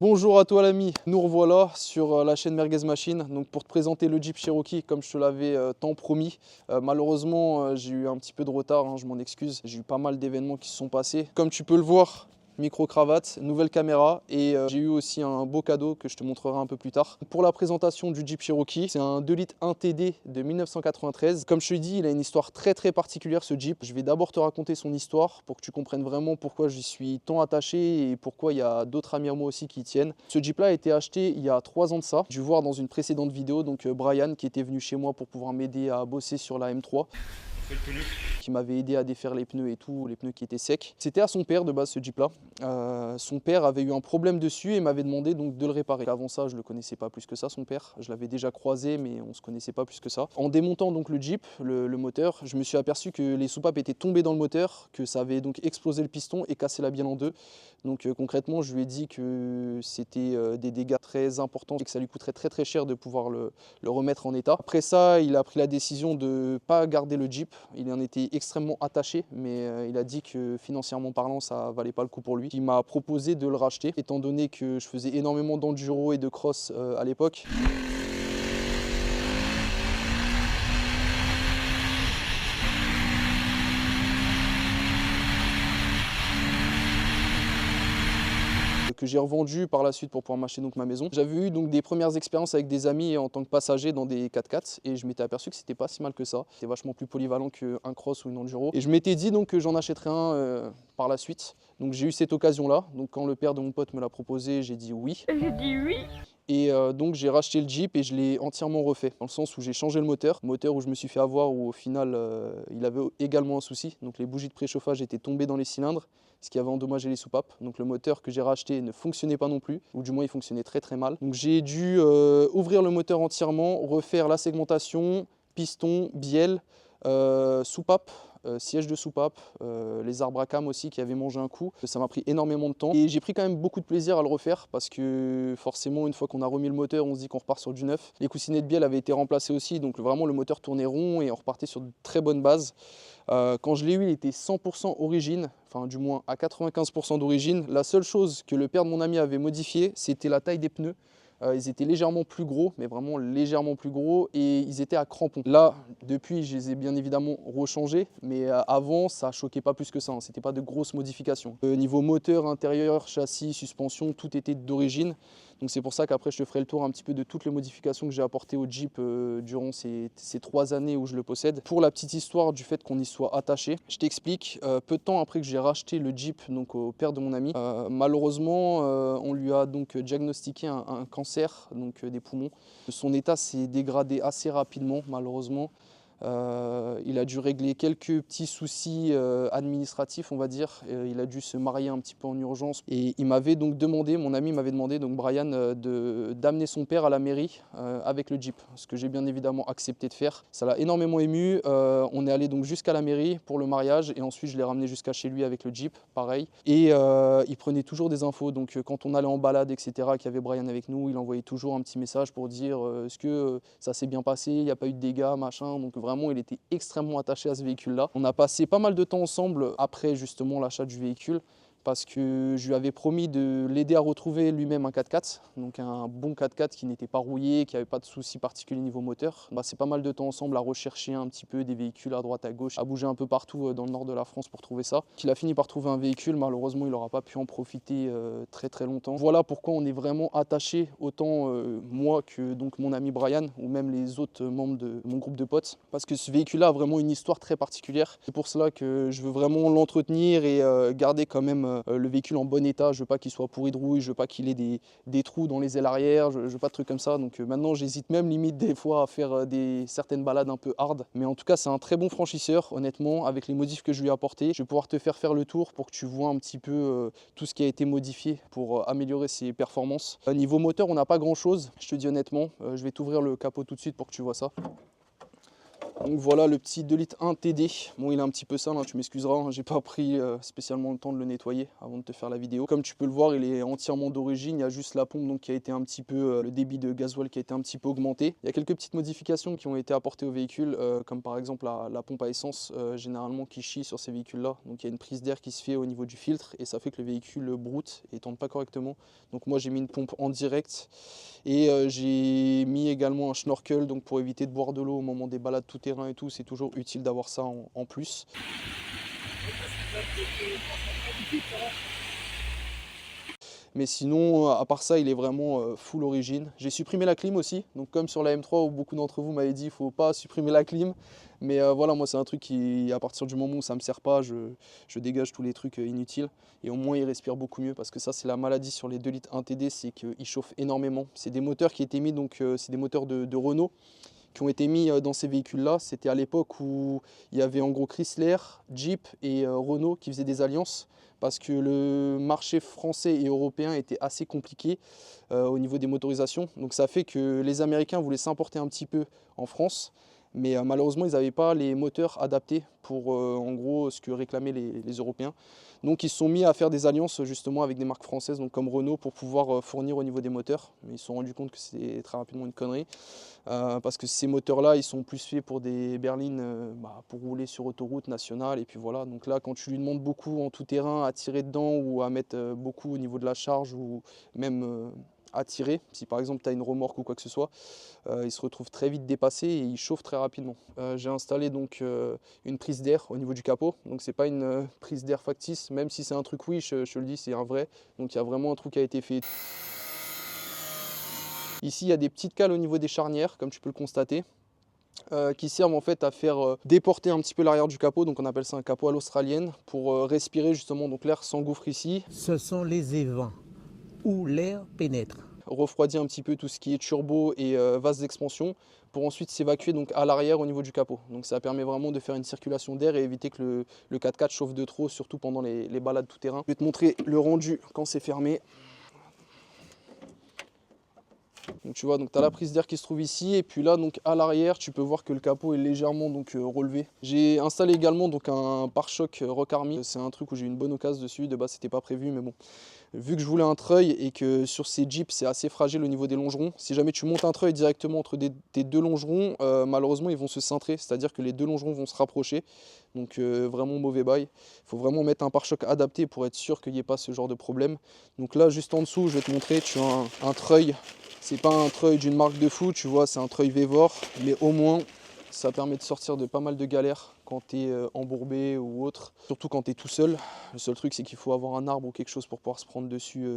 Bonjour à toi l'ami, nous revoilà sur la chaîne Merguez Machine donc pour te présenter le Jeep Cherokee comme je te l'avais tant promis. Malheureusement j'ai eu un petit peu de retard, hein, je m'en excuse, j'ai eu pas mal d'événements qui se sont passés. Comme tu peux le voir, micro-cravate, nouvelle caméra et j'ai eu aussi un beau cadeau que je te montrerai un peu plus tard. Pour la présentation du Jeep Cherokee, c'est un 2 litres 1 TD de 1993. Comme je te l'ai dit, il a une histoire très particulière ce Jeep. Je vais d'abord te raconter son histoire pour que tu comprennes vraiment pourquoi j'y suis tant attaché et pourquoi il y a d'autres amis à moi aussi qui y tiennent. Ce Jeep là a été acheté il y a 3 ans de ça. J'ai dû voir dans une précédente vidéo, donc Brian qui était venu chez moi pour pouvoir m'aider à bosser sur la M3. Qui m'avait aidé à défaire les pneus et tout, les pneus qui étaient secs. C'était à son père de base ce Jeep là. Son père avait eu un problème dessus et m'avait demandé donc de le réparer. Avant ça je le connaissais pas plus que ça son père, je l'avais déjà croisé mais on se connaissait pas plus que ça. En démontant donc le Jeep, le moteur, je me suis aperçu que les soupapes étaient tombées dans le moteur, que ça avait donc explosé le piston et cassé la bielle en deux. Donc concrètement je lui ai dit que c'était des dégâts très importants et que ça lui coûterait très cher de pouvoir le remettre en état. Après ça il a pris la décision de pas garder le Jeep. Il en était extrêmement attaché, mais il a dit que financièrement parlant, ça valait pas le coup pour lui. Il m'a proposé de le racheter, étant donné que je faisais énormément d'enduro et de cross à l'époque. Que j'ai revendu par la suite pour pouvoir m'acheter donc ma maison. J'avais eu donc des premières expériences avec des amis en tant que passager dans des 4x4 et je m'étais aperçu que c'était pas si mal que ça. C'était vachement plus polyvalent qu'un cross ou une enduro. Et je m'étais dit donc que j'en achèterais un par la suite. Donc j'ai eu cette occasion là. Donc quand le père de mon pote me l'a proposé, j'ai dit oui. J'ai dit oui. Et donc j'ai racheté le Jeep et je l'ai entièrement refait, dans le sens où j'ai changé le moteur où je me suis fait avoir, où au final il avait également un souci. Donc les bougies de préchauffage étaient tombées dans les cylindres, ce qui avait endommagé les soupapes. Donc le moteur que j'ai racheté ne fonctionnait pas non plus, ou du moins il fonctionnait très mal. Donc j'ai dû ouvrir le moteur entièrement, refaire la segmentation, piston, bielle, soupape, siège de soupape, les arbres à cam aussi qui avaient mangé un coup. Ça m'a pris énormément de temps et j'ai pris quand même beaucoup de plaisir à le refaire parce que forcément une fois qu'on a remis le moteur on se dit qu'on repart sur du neuf. Les coussinets de bielle avaient été remplacés aussi, donc vraiment le moteur tournait rond et on repartait sur de très bonnes bases. Quand je l'ai eu il était 100% origine, enfin du moins à 95% d'origine. La seule chose que le père de mon ami avait modifié, c'était la taille des pneus. Ils étaient légèrement plus gros, mais vraiment légèrement plus gros, et ils étaient à crampons. Là, depuis, je les ai bien évidemment rechangés, mais avant, ça choquait pas plus que ça, hein. C'était pas de grosses modifications. Niveau moteur, intérieur, châssis, suspension, tout était d'origine. Donc c'est pour ça qu'après, je te ferai le tour un petit peu de toutes les modifications que j'ai apportées au Jeep durant ces 3 années où je le possède. Pour la petite histoire du fait qu'on y soit attaché, je t'explique. Peu de temps après que j'ai racheté le Jeep donc au père de mon ami, malheureusement, on lui a donc diagnostiqué un cancer donc, des poumons. Son état s'est dégradé assez rapidement, malheureusement. Il a dû régler quelques petits soucis administratifs, on va dire. Il a dû se marier un petit peu en urgence. Et il m'avait donc demandé, mon ami m'avait demandé, donc Brian, d'amener son père à la mairie avec le Jeep. Ce que j'ai bien évidemment accepté de faire. Ça l'a énormément ému. On est allé donc jusqu'à la mairie pour le mariage. Et ensuite, je l'ai ramené jusqu'à chez lui avec le Jeep, pareil. Et il prenait toujours des infos. Donc quand on allait en balade, etc., qu'il y avait Brian avec nous, il envoyait toujours un petit message pour dire est-ce que ça s'est bien passé, il n'y a pas eu de dégâts, machin. Donc vraiment, il était extrêmement attaché à ce véhicule-là. On a passé pas mal de temps ensemble après justement l'achat du véhicule parce que je lui avais promis de l'aider à retrouver lui-même un 4x4, donc un bon 4x4 qui n'était pas rouillé, qui n'avait pas de soucis particuliers niveau moteur. C'est pas mal de temps ensemble à rechercher un petit peu des véhicules à droite à gauche, à bouger un peu partout dans le nord de la France pour trouver ça. Il a fini par trouver un véhicule, malheureusement il n'aura pas pu en profiter très longtemps. Voilà pourquoi on est vraiment attaché, autant moi que donc mon ami Brian ou même les autres membres de mon groupe de potes, parce que ce véhicule-là a vraiment une histoire très particulière. C'est pour cela que je veux vraiment l'entretenir et garder quand même le véhicule en bon état. Je veux pas qu'il soit pourri de rouille, je veux pas qu'il ait des trous dans les ailes arrière, je veux pas de trucs comme ça. Donc maintenant j'hésite même limite des fois à faire certaines balades un peu hard. Mais en tout cas c'est un très bon franchisseur, honnêtement, avec les modifs que je lui ai apportés. Je vais pouvoir te faire le tour pour que tu vois un petit peu tout ce qui a été modifié pour améliorer ses performances. Niveau moteur on n'a pas grand chose, je te dis honnêtement. Je vais t'ouvrir le capot tout de suite pour que tu vois ça. Donc voilà le petit 2 litres 1 TD. Bon, il est un petit peu sale, hein, tu m'excuseras, hein, j'ai pas pris spécialement le temps de le nettoyer avant de te faire la vidéo. Comme tu peux le voir, il est entièrement d'origine, il y a juste la pompe donc, qui a été un petit peu, le débit de gasoil qui a été un petit peu augmenté. Il y a quelques petites modifications qui ont été apportées au véhicule, comme par exemple la pompe à essence, généralement qui chie sur ces véhicules-là. Donc il y a une prise d'air qui se fait au niveau du filtre et ça fait que le véhicule broute et tourne pas correctement. Donc moi j'ai mis une pompe en direct et j'ai mis également un schnorkel donc pour éviter de boire de l'eau au moment des balades tout terrain et tout, c'est toujours utile d'avoir ça en plus. Mais sinon, à part ça, il est vraiment full origine. J'ai supprimé la clim aussi, donc comme sur la M3 où beaucoup d'entre vous m'avaient dit il ne faut pas supprimer la clim. Mais voilà, moi c'est un truc qui, à partir du moment où ça ne me sert pas, je dégage tous les trucs inutiles. Et au moins il respire beaucoup mieux, parce que ça c'est la maladie sur les 2 litres 1 TD, c'est qu'ils chauffent énormément. C'est des moteurs qui étaient mis, donc c'est des moteurs de Renault, qui ont été mis dans ces véhicules-là. C'était à l'époque où il y avait en gros Chrysler, Jeep et Renault qui faisaient des alliances, parce que le marché français et européen était assez compliqué au niveau des motorisations. Donc ça fait que les Américains voulaient s'importer un petit peu en France, mais malheureusement ils n'avaient pas les moteurs adaptés pour en gros ce que réclamaient les Européens. Donc ils se sont mis à faire des alliances justement avec des marques françaises, donc comme Renault, pour pouvoir fournir au niveau des moteurs. Mais ils se sont rendus compte que c'est très rapidement une connerie, parce que ces moteurs-là, ils sont plus faits pour des berlines, pour rouler sur autoroute nationale. Et puis voilà, donc là, quand tu lui demandes beaucoup en tout terrain à tirer dedans ou à mettre beaucoup au niveau de la charge ou même à tirer, si par exemple tu as une remorque ou quoi que ce soit, il se retrouve très vite dépassé et il chauffe très rapidement. J'ai installé donc une prise d'air au niveau du capot, donc c'est pas une prise d'air factice, même si c'est un truc, oui, je te le dis, c'est un vrai, donc il y a vraiment un truc qui a été fait. Ici il y a des petites cales au niveau des charnières, comme tu peux le constater, qui servent en fait à faire déporter un petit peu l'arrière du capot, donc on appelle ça un capot à l'australienne, pour respirer justement, donc l'air s'engouffre ici. Ce sont les évents où l'air pénètre. Refroidit un petit peu tout ce qui est turbo et vase d'expansion pour ensuite s'évacuer donc à l'arrière au niveau du capot. Donc ça permet vraiment de faire une circulation d'air et éviter que le 4x4 chauffe de trop, surtout pendant les balades tout terrain. Je vais te montrer le rendu quand c'est fermé. Donc tu vois, donc tu as la prise d'air qui se trouve ici, et puis là donc à l'arrière tu peux voir que le capot est légèrement donc relevé. J'ai installé également donc un pare-choc Rock Army. C'est un truc où j'ai eu une bonne occasion dessus, de base c'était pas prévu, mais bon, vu que je voulais un treuil et que sur ces Jeeps c'est assez fragile au niveau des longerons, si jamais tu montes un treuil directement entre tes deux longerons, malheureusement ils vont se cintrer, c'est-à-dire que les deux longerons vont se rapprocher, donc vraiment mauvais bail. Il faut vraiment mettre un pare-choc adapté pour être sûr qu'il n'y ait pas ce genre de problème. Donc là juste en dessous je vais te montrer, tu as un treuil. C'est pas un treuil d'une marque de fou, tu vois, c'est un treuil Vévor, mais au moins ça permet de sortir de pas mal de galères quand tu es embourbé ou autre, surtout quand tu es tout seul. Le seul truc c'est qu'il faut avoir un arbre ou quelque chose pour pouvoir se prendre dessus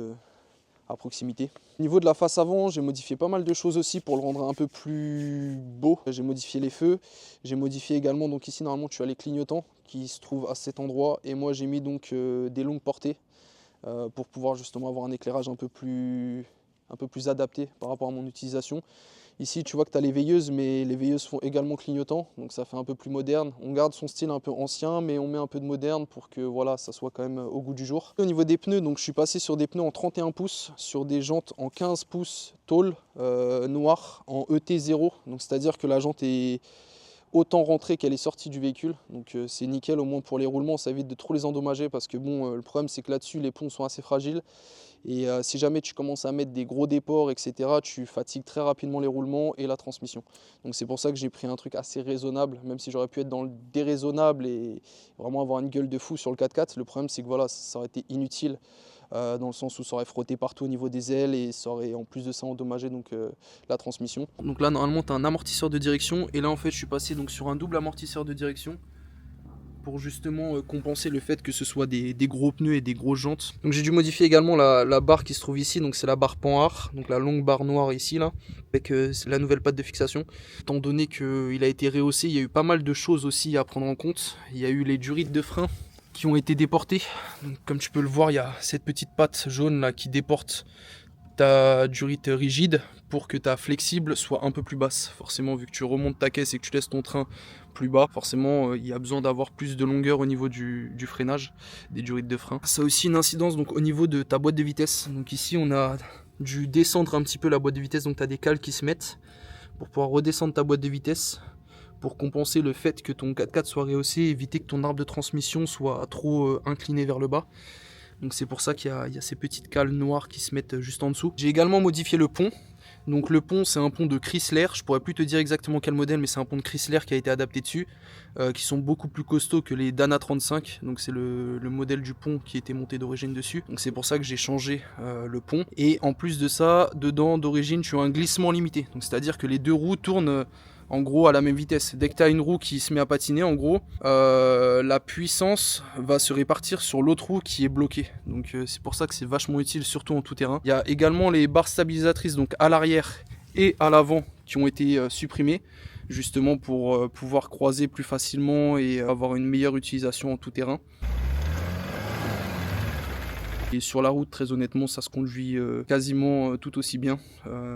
à proximité. Au niveau de la face avant, j'ai modifié pas mal de choses aussi pour le rendre un peu plus beau. J'ai modifié les feux, j'ai modifié également, donc ici normalement tu as les clignotants qui se trouvent à cet endroit, et moi j'ai mis donc des longues portées pour pouvoir justement avoir un éclairage un peu plus adapté par rapport à mon utilisation. Ici tu vois que tu as les veilleuses, mais les veilleuses font également clignotant, donc ça fait un peu plus moderne. On garde son style un peu ancien, mais on met un peu de moderne pour que voilà, ça soit quand même au goût du jour. Au niveau des pneus, donc je suis passé sur des pneus en 31 pouces, sur des jantes en 15 pouces tôle noir en ET0, donc c'est-à-dire que la jante est autant rentrée qu'elle est sortie du véhicule, donc c'est nickel, au moins pour les roulements ça évite de trop les endommager, parce que bon, le problème c'est que là-dessus les ponts sont assez fragiles. Et si jamais tu commences à mettre des gros déports, etc., tu fatigues très rapidement les roulements et la transmission. Donc c'est pour ça que j'ai pris un truc assez raisonnable, même si j'aurais pu être dans le déraisonnable et vraiment avoir une gueule de fou sur le 4x4. Le problème c'est que voilà, ça aurait été inutile, dans le sens où ça aurait frotté partout au niveau des ailes et ça aurait en plus de ça endommagé donc, la transmission. Donc là normalement tu as un amortisseur de direction, et là en fait je suis passé donc sur un double amortisseur de direction, pour justement compenser le fait que ce soit des gros pneus et des grosses jantes. Donc j'ai dû modifier également la barre qui se trouve ici, donc c'est la barre Panhard, donc la longue barre noire ici là, avec la nouvelle patte de fixation. Étant donné qu'il a été rehaussé, il y a eu pas mal de choses aussi à prendre en compte. Il y a eu les durites de frein qui ont été déportées. Donc, comme tu peux le voir, il y a cette petite patte jaune là qui déporte ta durite rigide pour que ta flexible soit un peu plus basse. Forcément, vu que tu remontes ta caisse et que tu laisses ton train plus bas, forcément il y a besoin d'avoir plus de longueur au niveau du freinage, des durites de frein. Ça a aussi une incidence donc au niveau de ta boîte de vitesse. Donc ici on a dû descendre un petit peu la boîte de vitesse, donc tu as des cales qui se mettent pour pouvoir redescendre ta boîte de vitesse, pour compenser le fait que ton 4x4 soit rehaussé, éviter que ton arbre de transmission soit trop incliné vers le bas. Donc c'est pour ça qu'il y a ces petites cales noires qui se mettent juste en dessous. J'ai également modifié le pont. Donc le pont, c'est un pont de Chrysler. Je pourrais plus te dire exactement quel modèle, mais c'est un pont de Chrysler qui a été adapté dessus, qui sont beaucoup plus costauds que les Dana 35. Donc c'est le modèle du pont qui était monté d'origine dessus. Donc c'est pour ça que j'ai changé le pont. Et en plus de ça, dedans d'origine, tu as un glissement limité. Donc c'est-à-dire que les deux roues tournent en gros à la même vitesse. Dès que tu as une roue qui se met à patiner, en gros, la puissance va se répartir sur l'autre roue qui est bloquée. Donc c'est pour ça que c'est vachement utile, surtout en tout terrain. Il y a également les barres stabilisatrices, donc à l'arrière et à l'avant, qui ont été supprimées, justement pour pouvoir croiser plus facilement et avoir une meilleure utilisation en tout terrain. Et sur la route, très honnêtement, ça se conduit quasiment tout aussi bien.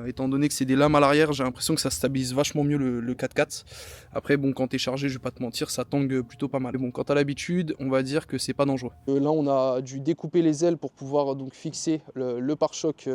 Étant donné que c'est des lames à l'arrière, j'ai l'impression que ça stabilise vachement mieux le 4x4. Après, bon, quand t'es chargé, je vais pas te mentir, ça tangue plutôt pas mal. Mais bon, quand t'as l'habitude, on va dire que c'est pas dangereux. Là, on a dû découper les ailes pour pouvoir donc fixer le pare-choc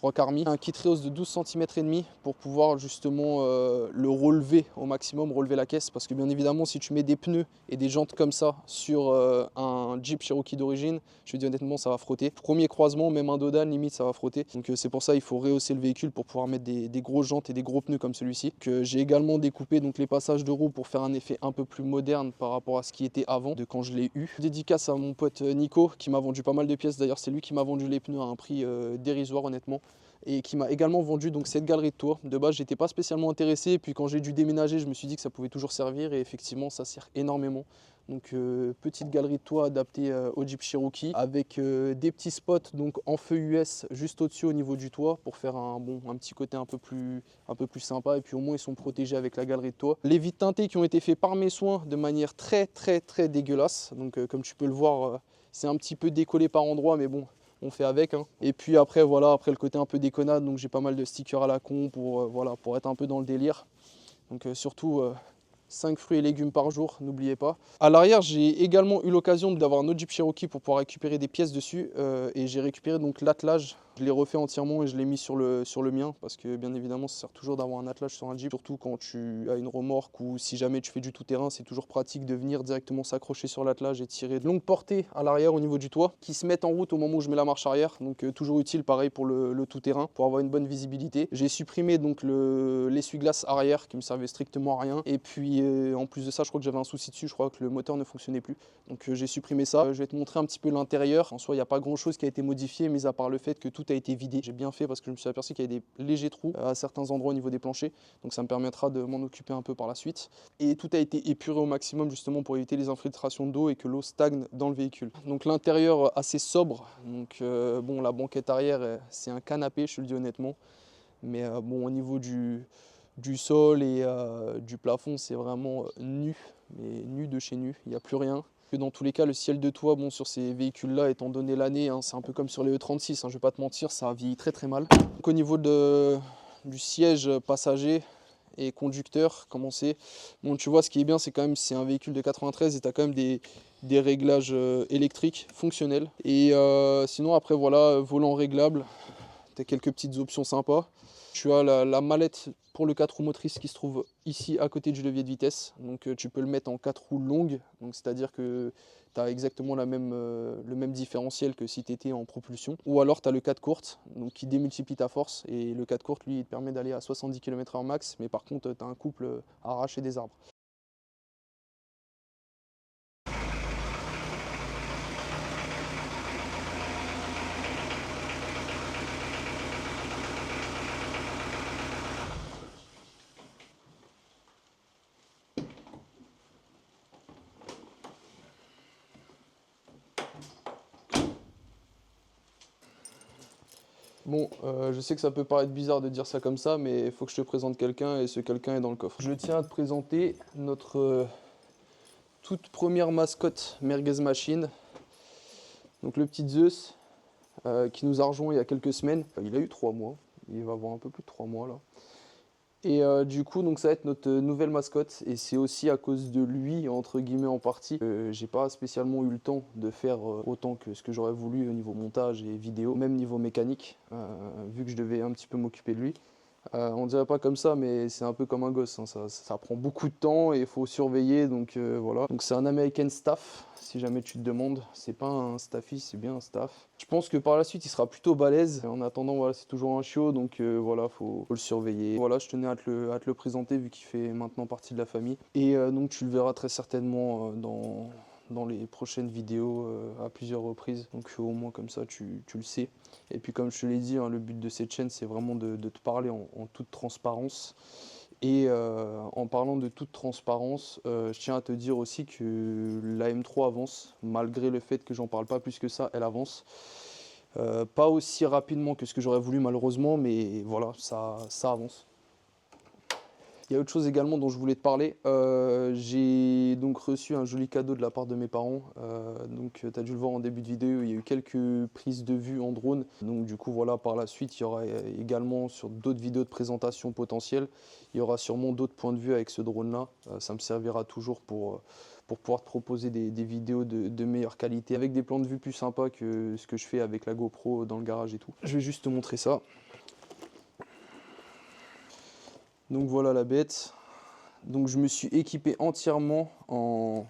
Rock Army. Un kit Reos de 12 cm et demi pour pouvoir justement le relever au maximum, relever la caisse. Parce que bien évidemment, si tu mets des pneus et des jantes comme ça sur un Jeep Cherokee d'origine, je te dis honnêtement, ça va frotter. Premier croisement, même un Dodan, limite, ça va frotter. Donc c'est pour ça il faut rehausser le véhicule pour pouvoir mettre des grosses jantes et des gros pneus comme celui-ci. J'ai également découpé donc les passages de roues pour faire un effet un peu plus moderne par rapport à ce qui était avant, de quand je l'ai eu. Dédicace à mon pote Nico qui m'a vendu pas mal de pièces. D'ailleurs, c'est lui qui m'a vendu les pneus à un prix dérisoire honnêtement. Et qui m'a également vendu donc cette galerie de tour. De base, j'étais pas spécialement intéressé, puis quand j'ai dû déménager, je me suis dit que ça pouvait toujours servir, et effectivement, ça sert énormément. Donc petite galerie de toit adaptée au Jeep Cherokee, avec des petits spots donc en feu US juste au-dessus au niveau du toit pour faire un petit côté un peu plus sympa, et puis au moins ils sont protégés avec la galerie de toit. Les vitres teintées qui ont été faites par mes soins de manière très dégueulasse. Donc comme tu peux le voir, c'est un petit peu décollé par endroits, mais bon, on fait avec, hein. Et puis après voilà, après le côté un peu déconnade, donc j'ai pas mal de stickers à la con pour voilà, pour être un peu dans le délire. Donc surtout 5 fruits et légumes par jour, n'oubliez pas. À l'arrière, j'ai également eu l'occasion d'avoir un autre Jeep Cherokee pour pouvoir récupérer des pièces dessus, et j'ai récupéré donc l'attelage. Je l'ai refait entièrement et je l'ai mis sur le mien, parce que bien évidemment ça sert toujours d'avoir un attelage sur un Jeep, surtout quand tu as une remorque ou si jamais tu fais du tout-terrain, c'est toujours pratique de venir directement s'accrocher sur l'attelage et tirer de longues portées à l'arrière au niveau du toit qui se mettent en route au moment où je mets la marche arrière. Donc toujours utile, pareil pour le tout-terrain, pour avoir une bonne visibilité. J'ai supprimé donc l'essuie-glace arrière qui me servait strictement à rien, et puis en plus de ça, je crois que j'avais un souci dessus, je crois que le moteur ne fonctionnait plus. Donc j'ai supprimé ça. Je vais te montrer un petit peu l'intérieur. En soi, il n'y a pas grand chose qui a été modifié, mis à part le fait que tout a été vidé. J'ai bien fait parce que je me suis aperçu qu'il y avait des légers trous à certains endroits au niveau des planchers. Donc ça me permettra de m'en occuper un peu par la suite. Et tout a été épuré au maximum justement pour éviter les infiltrations d'eau et que l'eau stagne dans le véhicule. Donc l'intérieur assez sobre. Donc bon, la banquette arrière, c'est un canapé, je te le dis honnêtement. Mais bon, au niveau du sol et du plafond, c'est vraiment nu, mais nu de chez nu, il n'y a plus rien. Que dans tous les cas, le ciel de toit, bon, sur ces véhicules-là, étant donné l'année, hein, c'est un peu comme sur les E36, hein, je vais pas te mentir, ça a vieilli très mal. Donc, au niveau du siège passager et conducteur, comment c'est, bon, tu vois, ce qui est bien, c'est quand même, c'est un véhicule de 93 et tu as quand même des réglages électriques fonctionnels. Et sinon, après, voilà, volant réglable, tu as quelques petites options sympas. Tu as la mallette pour le 4 roues motrices qui se trouve ici à côté du levier de vitesse. Donc tu peux le mettre en 4 roues longues, c'est-à-dire que tu as exactement le même différentiel que si tu étais en propulsion. Ou alors tu as le 4 courte, donc qui démultiplie ta force, et le 4 courte lui il te permet d'aller à 70 km/h max, mais par contre tu as un couple à arracher des arbres. Bon, je sais que ça peut paraître bizarre de dire ça comme ça, mais il faut que je te présente quelqu'un, et ce quelqu'un est dans le coffre. Je tiens à te présenter notre toute première mascotte Merguez Machine, donc le petit Zeus, qui nous a rejoint il y a quelques semaines. Enfin, il a eu 3 mois, il va avoir un peu plus de 3 mois là. Et du coup, donc ça va être notre nouvelle mascotte, et c'est aussi à cause de lui, entre guillemets en partie, j'ai pas spécialement eu le temps de faire autant que ce que j'aurais voulu au niveau montage et vidéo, même niveau mécanique, vu que je devais un petit peu m'occuper de lui. On dirait pas comme ça, mais c'est un peu comme un gosse, hein. Ça prend beaucoup de temps et il faut surveiller, donc voilà. Donc c'est un American Staff, si jamais tu te demandes. C'est pas un Staffy, c'est bien un Staff. Je pense que par la suite, il sera plutôt balèze. En attendant, voilà, c'est toujours un chiot, donc voilà, faut le surveiller. Voilà, je tenais à te le présenter vu qu'il fait maintenant partie de la famille. Et donc tu le verras très certainement dans les prochaines vidéos à plusieurs reprises. Donc au moins comme ça, tu le sais. Et puis comme je te l'ai dit, hein, le but de cette chaîne, c'est vraiment de te parler en toute transparence. Et en parlant de toute transparence, je tiens à te dire aussi que la M3 avance, malgré le fait que j'en parle pas plus que ça, elle avance. Pas aussi rapidement que ce que j'aurais voulu malheureusement, mais voilà, ça avance. Il y a autre chose également dont je voulais te parler. J'ai donc reçu un joli cadeau de la part de mes parents. Donc tu as dû le voir en début de vidéo, il y a eu quelques prises de vue en drone. Donc du coup voilà, par la suite, il y aura également sur d'autres vidéos de présentation potentielles, il y aura sûrement d'autres points de vue avec ce drone-là. Ça me servira toujours pour pouvoir te proposer des vidéos de meilleure qualité, avec des plans de vue plus sympas que ce que je fais avec la GoPro dans le garage et tout. Je vais juste te montrer ça. Donc voilà la bête. Donc je me suis équipé entièrement en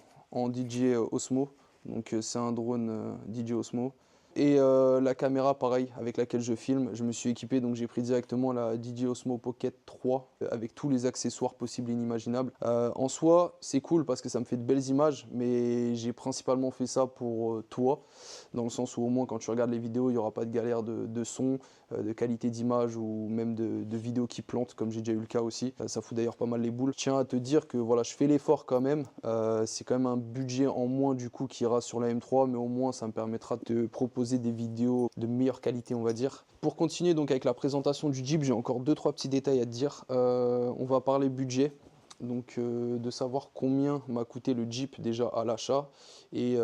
DJI Osmo. Donc c'est un drone DJI Osmo. Et la caméra pareil avec laquelle je filme, je me suis équipé, donc j'ai pris directement la DJI Osmo Pocket 3 avec tous les accessoires possibles et inimaginables. En soi c'est cool parce que ça me fait de belles images, mais j'ai principalement fait ça pour toi, dans le sens où au moins quand tu regardes les vidéos il n'y aura pas de galère de son, de qualité d'image ou même de vidéos qui plantent comme j'ai déjà eu le cas aussi. Ça fout d'ailleurs pas mal les boules. Je tiens à te dire que voilà, je fais l'effort quand même. C'est quand même un budget en moins du coup qui ira sur la M3, mais au moins ça me permettra de te proposer des vidéos de meilleure qualité on va dire. Pour continuer donc avec la présentation du Jeep, j'ai encore 2-3 petits détails à te dire. On va parler budget. Donc de savoir combien m'a coûté le Jeep déjà à l'achat et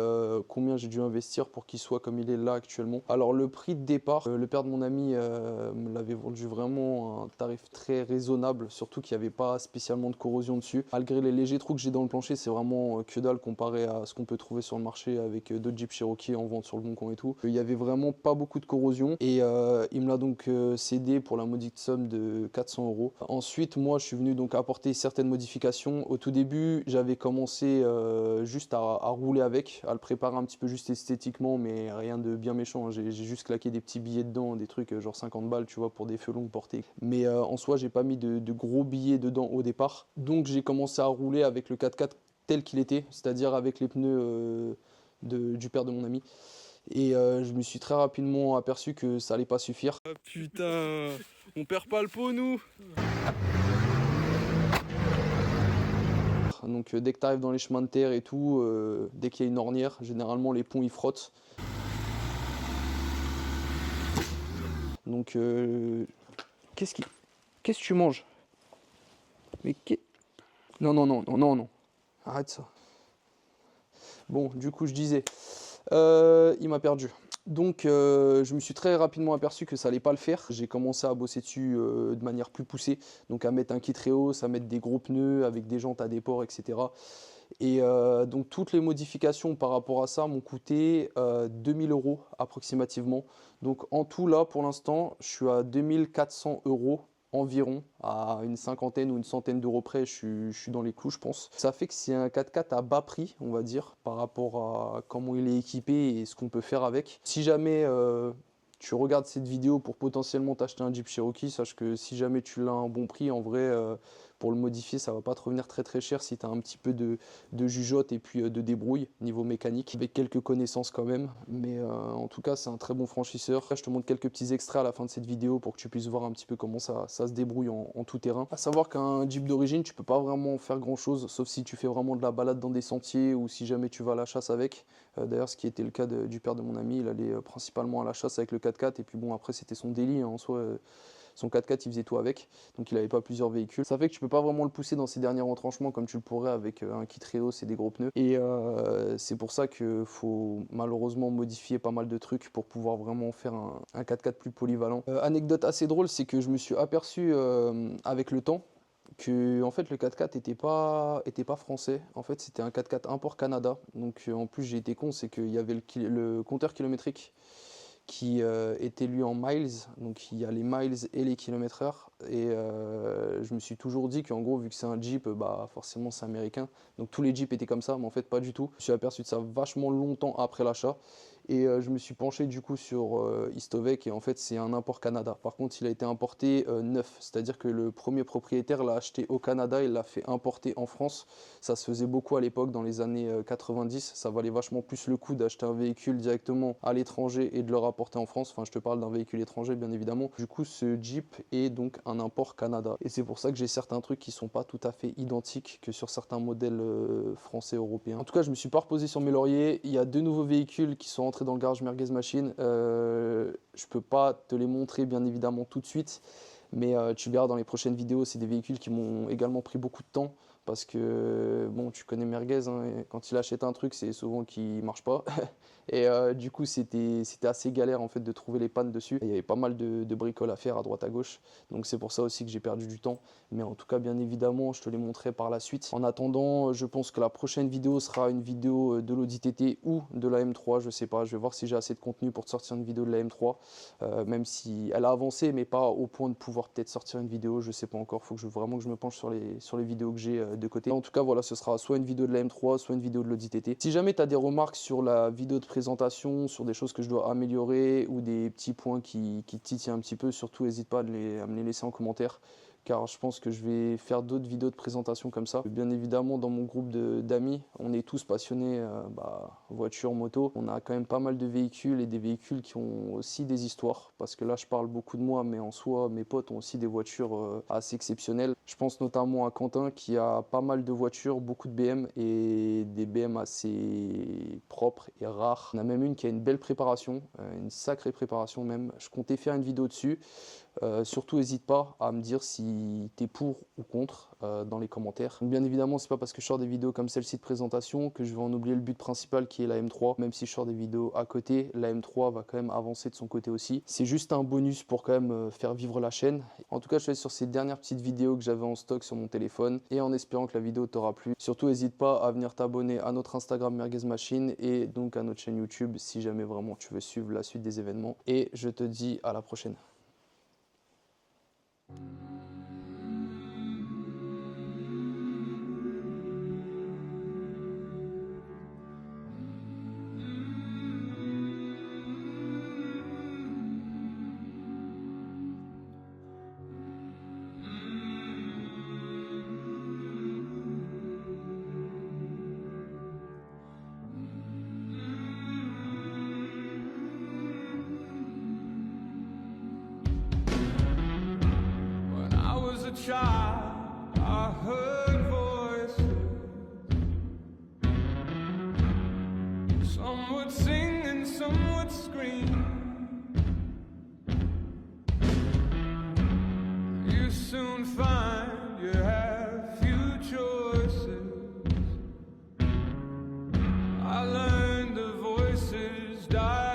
combien j'ai dû investir pour qu'il soit comme il est là actuellement. Alors le prix de départ, le père de mon ami me l'avait vendu vraiment à un tarif très raisonnable, surtout qu'il n'y avait pas spécialement de corrosion dessus. Malgré les légers trous que j'ai dans le plancher, c'est vraiment que dalle comparé à ce qu'on peut trouver sur le marché avec d'autres Jeep Cherokee en vente sur le bon coin et tout. Il n'y avait vraiment pas beaucoup de corrosion et il me l'a donc cédé pour la modique somme de 400 €. Ensuite, moi je suis venu donc apporter certaines modifications. Au tout début, j'avais commencé juste à rouler avec, à le préparer un petit peu juste esthétiquement, mais rien de bien méchant, hein. J'ai juste claqué des petits billets dedans, des trucs genre 50 balles, tu vois, pour des feux longue portée. Mais en soi, j'ai pas mis de gros billets dedans au départ. Donc j'ai commencé à rouler avec le 4x4 tel qu'il était, c'est-à-dire avec les pneus du père de mon ami. Et je me suis très rapidement aperçu que ça allait pas suffire. Ah putain, on perd pas le pot nous. Donc dès que tu arrives dans les chemins de terre et tout, dès qu'il y a une ornière, généralement les ponts ils frottent. Donc qu'est-ce que tu manges? Mais non non non non non non. Arrête ça. Bon, du coup je disais, il m'a perdu. Donc je me suis très rapidement aperçu que ça allait pas le faire. J'ai commencé à bosser dessus de manière plus poussée, donc à mettre un kit Reos, à mettre des gros pneus avec des jantes à déport, etc. Et donc toutes les modifications par rapport à ça m'ont coûté 2000 € approximativement. Donc en tout là pour l'instant je suis à 2400 € environ, à une cinquantaine ou une centaine d'euros près, je suis dans les clous je pense. Ça fait que c'est un 4x4 à bas prix on va dire par rapport à comment il est équipé et ce qu'on peut faire avec. Si jamais tu regardes cette vidéo pour potentiellement t'acheter un Jeep Cherokee, sache que si jamais tu l'as à un bon prix, en vrai, pour le modifier, ça va pas te revenir très très cher si tu as un petit peu de jugeote et puis de débrouille niveau mécanique, avec quelques connaissances quand même. Mais en tout cas, c'est un très bon franchisseur. Là, je te montre quelques petits extraits à la fin de cette vidéo pour que tu puisses voir un petit peu comment ça se débrouille en tout terrain. À savoir qu'un Jeep d'origine, tu peux pas vraiment faire grand chose, sauf si tu fais vraiment de la balade dans des sentiers ou si jamais tu vas à la chasse avec. D'ailleurs, ce qui était le cas du père de mon ami, il allait principalement à la chasse avec le 4x4 et puis bon, après c'était son délit, hein, en soi. Son 4x4 il faisait tout avec, donc il n'avait pas plusieurs véhicules. Ça fait que tu peux pas vraiment le pousser dans ses derniers retranchements comme tu le pourrais avec un kit Reos et des gros pneus. Et c'est pour ça qu'il faut malheureusement modifier pas mal de trucs pour pouvoir vraiment faire un 4x4 plus polyvalent. Anecdote assez drôle, c'est que je me suis aperçu avec le temps que en fait le 4x4 était pas français. En fait c'était un 4x4 import Canada. Donc en plus j'ai été con, c'est qu'il y avait le compteur kilométrique qui est élu en miles, donc il y a les miles et les kilomètres heure, et je me suis toujours dit qu'en gros, vu que c'est un Jeep, bah forcément c'est américain, donc tous les Jeeps étaient comme ça, mais en fait pas du tout. Je me suis aperçu de ça vachement longtemps après l'achat, et je me suis penché du coup sur Istovec, et en fait c'est un import Canada. Par contre il a été importé neuf, c'est-à-dire que le premier propriétaire l'a acheté au Canada et l'a fait importer en France. Ça se faisait beaucoup à l'époque, dans les années 90, ça valait vachement plus le coup d'acheter un véhicule directement à l'étranger et de le rapporter en France. Enfin je te parle d'un véhicule étranger bien évidemment. Du coup ce Jeep est donc un import Canada, et c'est pour ça que j'ai certains trucs qui sont pas tout à fait identiques que sur certains modèles français, européens. En tout cas je me suis pas reposé sur mes lauriers, il y a deux nouveaux véhicules qui sont entrés dans le garage Merguez Machine. Je peux pas te les montrer bien évidemment tout de suite, mais tu verras dans les prochaines vidéos. C'est des véhicules qui m'ont également pris beaucoup de temps, parce que bon, tu connais Merguez, hein, et quand il achète un truc c'est souvent qu'il marche pas. Et du coup c'était assez galère en fait de trouver les pannes dessus. Il y avait pas mal de bricoles à faire à droite à gauche, donc c'est pour ça aussi que j'ai perdu du temps. Mais en tout cas bien évidemment je te les montrerai par la suite. En attendant, je pense que la prochaine vidéo sera une vidéo de l'Audi TT ou de la M3, je sais pas, je vais voir si j'ai assez de contenu pour te sortir une vidéo de la M3, même si elle a avancé mais pas au point de pouvoir peut-être sortir une vidéo, je sais pas encore. Faut que vraiment que je me penche sur les vidéos que j'ai de côté. En tout cas voilà, ce sera soit une vidéo de la M3, soit une vidéo de l'Audi TT. Si jamais tu as des remarques sur la vidéo de présentation, sur des choses que je dois améliorer ou des petits points qui titillent un petit peu, surtout n'hésite pas à me les laisser en commentaire, car je pense que je vais faire d'autres vidéos de présentation comme ça. Bien évidemment, dans mon groupe d'amis, on est tous passionnés voiture, moto. On a quand même pas mal de véhicules, et des véhicules qui ont aussi des histoires, parce que là je parle beaucoup de moi, mais en soi mes potes ont aussi des voitures assez exceptionnelles. Je pense notamment à Quentin qui a pas mal de voitures, beaucoup de BM, et des BM assez propres et rares. On a même une qui a une belle préparation, une sacrée préparation même. Je comptais faire une vidéo dessus. Surtout n'hésite pas à me dire si tu es pour ou contre dans les commentaires. Donc, bien évidemment c'est pas parce que je sors des vidéos comme celle-ci de présentation que je vais en oublier le but principal qui est la M3. Même si je sors des vidéos à côté, la M3 va quand même avancer de son côté aussi. C'est juste un bonus pour quand même faire vivre la chaîne. En tout cas je te laisse sur ces dernières petites vidéos que j'avais en stock sur mon téléphone, et en espérant que la vidéo t'aura plu. Surtout n'hésite pas à venir t'abonner à notre Instagram Merguez Machine, et donc à notre chaîne YouTube si jamais vraiment tu veux suivre la suite des événements. Et je te dis à la prochaine. Child, I heard voices. Some would sing and some would scream. You soon find you have few choices. I learned the voices die.